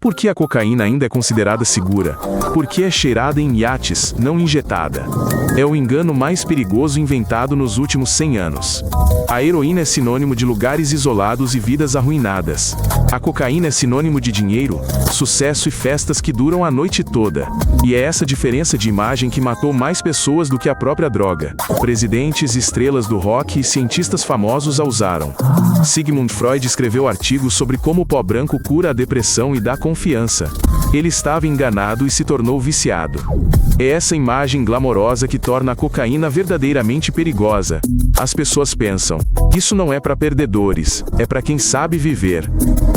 Por que a cocaína ainda é considerada segura? Porque é cheirada em iates, não injetada. É o engano mais perigoso inventado nos últimos 100 anos. A heroína é sinônimo de lugares isolados e vidas arruinadas. A cocaína é sinônimo de dinheiro, sucesso e festas que duram a noite toda. E é essa diferença de imagem que matou mais pessoas do que a própria droga. Presidentes, estrelas do rock e cientistas famosos a usaram. Sigmund Freud escreveu artigos sobre como o pó branco cura a depressão e dá confiança. Ele estava enganado e se tornou viciado. É essa imagem glamourosa que torna a cocaína verdadeiramente perigosa. As pessoas pensam, isso não é para perdedores, é para quem sabe viver.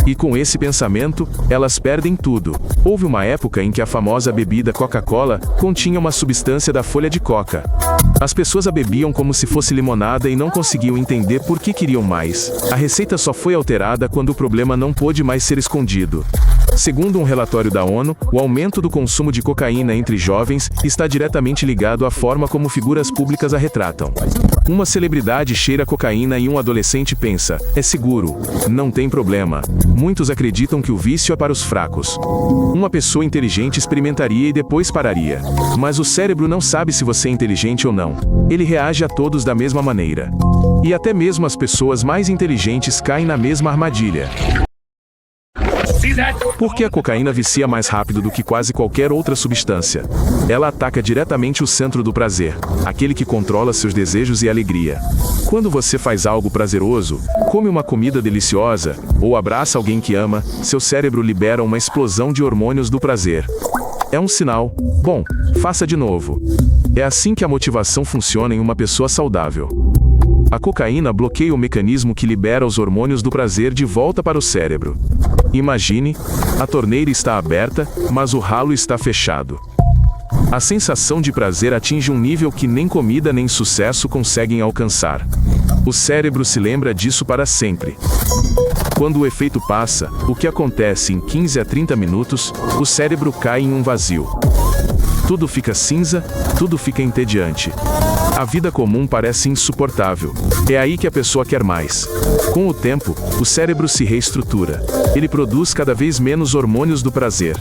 E com esse pensamento, elas perdem tudo. Houve uma época em que a famosa bebida Coca-Cola continha uma substância da folha de coca. As pessoas a bebiam como se fosse limonada e não conseguiam entender por que queriam mais. A receita só foi alterada quando o problema não pôde mais ser escondido. Segundo um relatório da ONU, o aumento do consumo de cocaína entre jovens está diretamente ligado à forma como figuras públicas a retratam. Uma celebridade cheira cocaína e um adolescente pensa, é seguro, não tem problema. Muitos acreditam que o vício é para os fracos. Uma pessoa inteligente experimentaria e depois pararia. Mas o cérebro não sabe se você é inteligente ou não. Ele reage a todos da mesma maneira. E até mesmo as pessoas mais inteligentes caem na mesma armadilha. Por que a cocaína vicia mais rápido do que quase qualquer outra substância? Ela ataca diretamente o centro do prazer, aquele que controla seus desejos e alegria. Quando você faz algo prazeroso, come uma comida deliciosa, ou abraça alguém que ama, seu cérebro libera uma explosão de hormônios do prazer. É um sinal, bom, faça de novo. É assim que a motivação funciona em uma pessoa saudável. A cocaína bloqueia o mecanismo que libera os hormônios do prazer de volta para o cérebro. Imagine, a torneira está aberta, mas o ralo está fechado. A sensação de prazer atinge um nível que nem comida nem sucesso conseguem alcançar. O cérebro se lembra disso para sempre. Quando o efeito passa, o que acontece em 15 a 30 minutos, o cérebro cai em um vazio. Tudo fica cinza, tudo fica entediante. A vida comum parece insuportável. É aí que a pessoa quer mais. Com o tempo, o cérebro se reestrutura. Ele produz cada vez menos hormônios do prazer.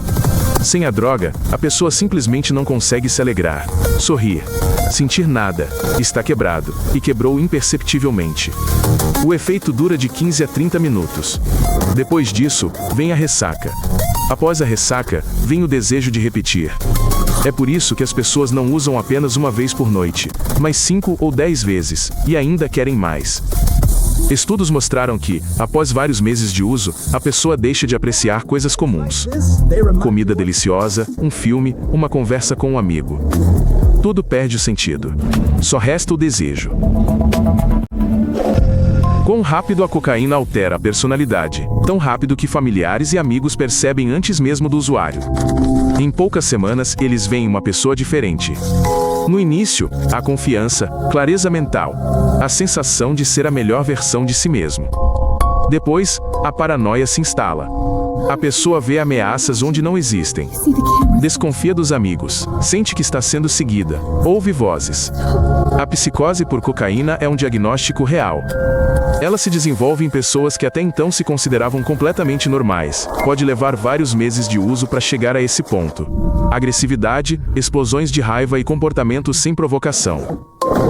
Sem a droga, a pessoa simplesmente não consegue se alegrar, sorrir, sentir nada, está quebrado, e quebrou imperceptivelmente. O efeito dura de 15 a 30 minutos. Depois disso, vem a ressaca. Após a ressaca, vem o desejo de repetir. É por isso que as pessoas não usam apenas uma vez por noite, mas 5 ou 10 vezes, e ainda querem mais. Estudos mostraram que, após vários meses de uso, a pessoa deixa de apreciar coisas comuns. Comida deliciosa, um filme, uma conversa com um amigo. Tudo perde o sentido. Só resta o desejo. Quão rápido a cocaína altera a personalidade, tão rápido que familiares e amigos percebem antes mesmo do usuário. Em poucas semanas, eles veem uma pessoa diferente. No início, há confiança, clareza mental, a sensação de ser a melhor versão de si mesmo. Depois, a paranoia se instala. A pessoa vê ameaças onde não existem. Desconfia dos amigos, sente que está sendo seguida, ouve vozes. A psicose por cocaína é um diagnóstico real. Ela se desenvolve em pessoas que até então se consideravam completamente normais. Pode levar vários meses de uso para chegar a esse ponto. Agressividade, explosões de raiva e comportamentos sem provocação.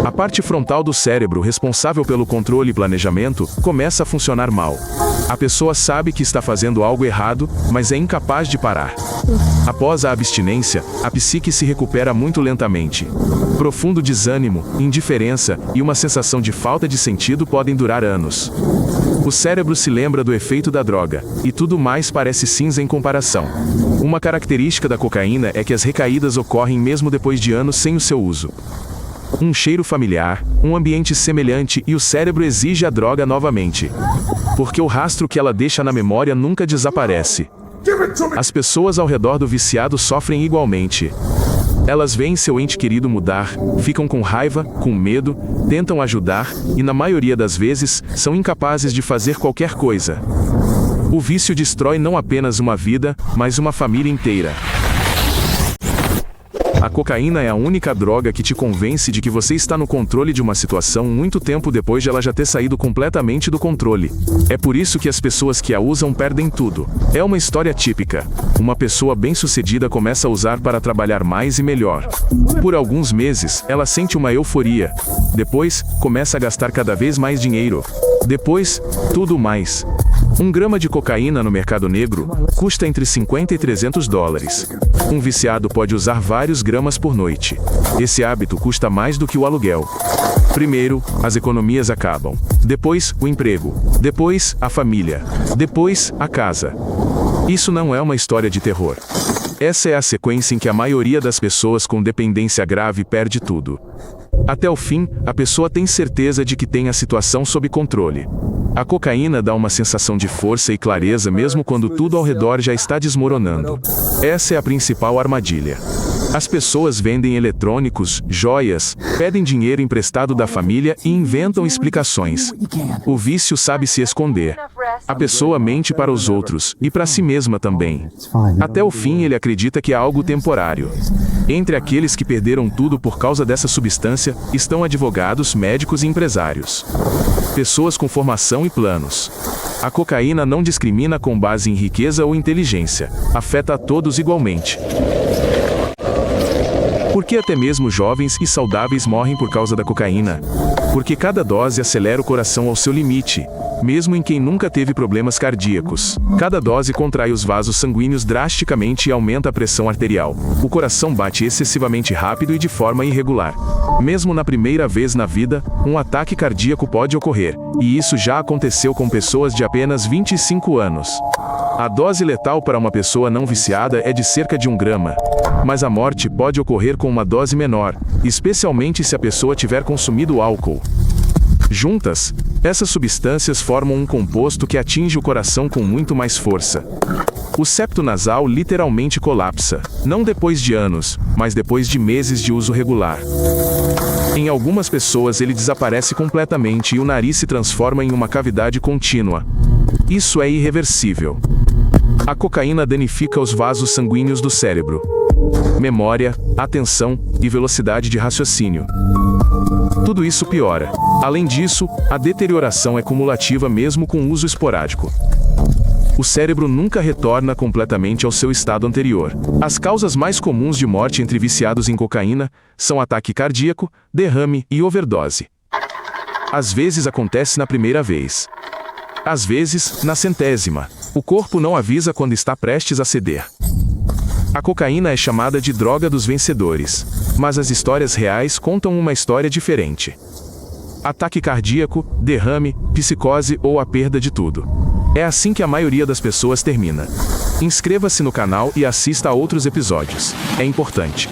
A parte frontal do cérebro responsável pelo controle e planejamento começa a funcionar mal. A pessoa sabe que está fazendo algo errado, mas é incapaz de parar. Após a abstinência, a psique se recupera muito lentamente. Profundo desânimo, indiferença e uma sensação de falta de sentido podem durar anos. O cérebro se lembra do efeito da droga, e tudo mais parece cinza em comparação. Uma característica da cocaína é que as recaídas ocorrem mesmo depois de anos sem o seu uso. Um cheiro familiar, um ambiente semelhante e o cérebro exige a droga novamente. Porque o rastro que ela deixa na memória nunca desaparece. As pessoas ao redor do viciado sofrem igualmente. Elas veem seu ente querido mudar, ficam com raiva, com medo, tentam ajudar e, na maioria das vezes, são incapazes de fazer qualquer coisa. O vício destrói não apenas uma vida, mas uma família inteira. A cocaína é a única droga que te convence de que você está no controle de uma situação muito tempo depois de ela já ter saído completamente do controle. É por isso que as pessoas que a usam perdem tudo. É uma história típica. Uma pessoa bem-sucedida começa a usar para trabalhar mais e melhor. Por alguns meses, ela sente uma euforia. Depois, começa a gastar cada vez mais dinheiro. Depois, tudo mais. 1 grama de cocaína no mercado negro custa entre 50 e 300 dólares. Um viciado pode usar vários gramas por noite. Esse hábito custa mais do que o aluguel. Primeiro, as economias acabam. Depois, o emprego. Depois, a família. Depois, a casa. Isso não é uma história de terror. Essa é a sequência em que a maioria das pessoas com dependência grave perde tudo. Até o fim, a pessoa tem certeza de que tem a situação sob controle. A cocaína dá uma sensação de força e clareza mesmo quando tudo ao redor já está desmoronando. Essa é a principal armadilha. As pessoas vendem eletrônicos, joias, pedem dinheiro emprestado da família e inventam explicações. O vício sabe se esconder. A pessoa mente para os outros, e para si mesma também. Até o fim ele acredita que é algo temporário. Entre aqueles que perderam tudo por causa dessa substância, estão advogados, médicos e empresários. Pessoas com formação e planos. A cocaína não discrimina com base em riqueza ou inteligência. Afeta a todos igualmente. Por que até mesmo jovens e saudáveis morrem por causa da cocaína? Porque cada dose acelera o coração ao seu limite, mesmo em quem nunca teve problemas cardíacos. Cada dose contrai os vasos sanguíneos drasticamente e aumenta a pressão arterial. O coração bate excessivamente rápido e de forma irregular. Mesmo na primeira vez na vida, um ataque cardíaco pode ocorrer, e isso já aconteceu com pessoas de apenas 25 anos. A dose letal para uma pessoa não viciada é de cerca de 1 grama. Mas a morte pode ocorrer com uma dose menor, especialmente se a pessoa tiver consumido álcool. Juntas, essas substâncias formam um composto que atinge o coração com muito mais força. O septo nasal literalmente colapsa, não depois de anos, mas depois de meses de uso regular. Em algumas pessoas ele desaparece completamente e o nariz se transforma em uma cavidade contínua. Isso é irreversível. A cocaína danifica os vasos sanguíneos do cérebro. Memória, atenção e velocidade de raciocínio. Tudo isso piora. Além disso, a deterioração é cumulativa mesmo com uso esporádico. O cérebro nunca retorna completamente ao seu estado anterior. As causas mais comuns de morte entre viciados em cocaína são ataque cardíaco, derrame e overdose. Às vezes acontece na primeira vez. Às vezes, na 100ª. O corpo não avisa quando está prestes a ceder. A cocaína é chamada de droga dos vencedores, mas as histórias reais contam uma história diferente. Ataque cardíaco, derrame, psicose ou a perda de tudo. É assim que a maioria das pessoas termina. Inscreva-se no canal e assista a outros episódios. É importante.